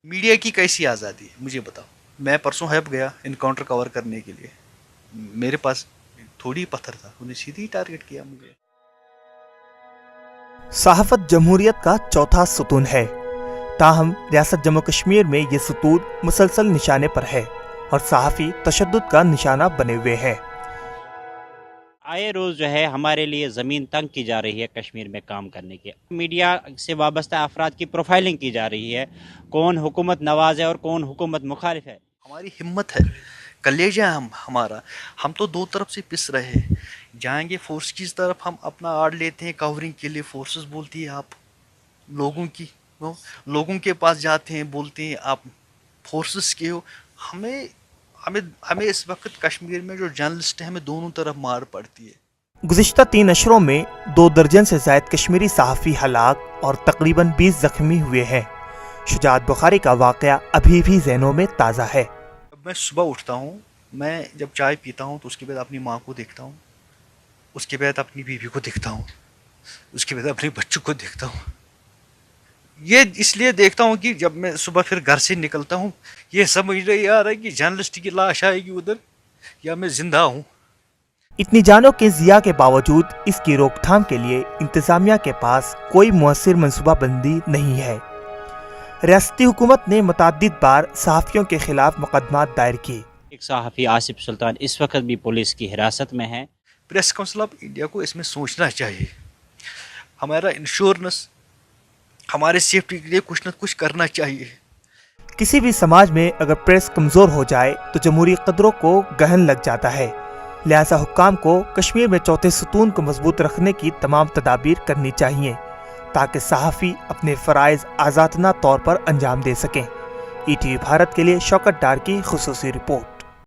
Media की कैसी आज़ादी है मुझे बताओ। मैं परसों हब गया इनकाउंटर कवर करने के लिए, मेरे पास थोड़ी पत्थर था, उन्हें सीधे ही टारगेट किया मुझे। सहाफत जमहूरियत का चौथा सुतून है, ताहम रियासत जम्मू कश्मीर में ये सुतून मुसलसल निशाने पर है और सहाफ़ी तशद्दुद का निशाना बने हुए हैं। आए रोज़ जो है हमारे लिए ज़मीन तंग की जा रही है कश्मीर में काम करने की। मीडिया से वाबस्ता अफराद की प्रोफाइलिंग की जा रही है, कौन हुकूमत नवाज है और कौन हुकूमत मुखालिफ है। हमारी हिम्मत है, कलेजा हमारा, हम तो दो तरफ से पिस रहे हैं। जाएंगे फोर्स की तरफ, हम अपना आड़ लेते हैं कवरिंग के लिए, फोर्सेस बोलती है आप लोगों की, लोगों के पास जाते हैं बोलते हैं आप फोर्सेस के हो। हमें हमें हमें इस वक्त कश्मीर में जो जर्नलिस्ट है, हमें दोनों तरफ मार पड़ती है। गुज़िश्ता 3 अशरों में 2 दर्जन से ज़ायद कश्मीरी सहाफ़ी हलाक और तकरीबन 20 ज़ख्मी हुए हैं। शुजात बुखारी का वाक़या अभी भी ज़हनों में ताज़ा है। मैं सुबह उठता हूँ, मैं जब चाय पीता हूँ तो उसके बाद अपनी माँ को देखता हूँ, उसके बाद अपनी बीवी को देखता हूँ, उसके बाद अपने बच्चों को देखता हूँ। ये इसलिए देखता हूँ कि जब मैं सुबह फिर घर से निकलता हूँ, ये समझ नहीं आ रहा है कि जर्नलिस्ट की लाश आएगी उधर या मैं जिंदा हूँ। इतनी जानों के ज़िया के बावजूद इसकी रोकथाम के लिए इंतज़ामिया के पास कोई मुअस्सिर मनसूबाबंदी नहीं है। रियासती हुकूमत ने मुतअद्दिद बार सहाफ़ियों के खिलाफ मुकदमात दायर किए। एक सहाफ़ी आसिफ सुल्तान इस वक्त भी पुलिस की हिरासत में है। प्रेस काउंसिल ऑफ इंडिया को इसमें सोचना चाहिए। हमारा इंश्योरेंस, हमारे सेफ्टी के लिए कुछ न कुछ करना चाहिए। किसी भी समाज में अगर प्रेस कमज़ोर हो जाए तो जमहूरी कदरों को गहन लग जाता है। लिहाजा हुक्काम को कश्मीर में चौथे सुतून को मजबूत रखने की तमाम तदाबीर करनी चाहिए ताकि सहाफ़ी अपने फ़राइज़ आज़ादना तौर पर अंजाम दे सकें। ETV भारत के लिए शौकत डार की ख़ुसूसी रिपोर्ट।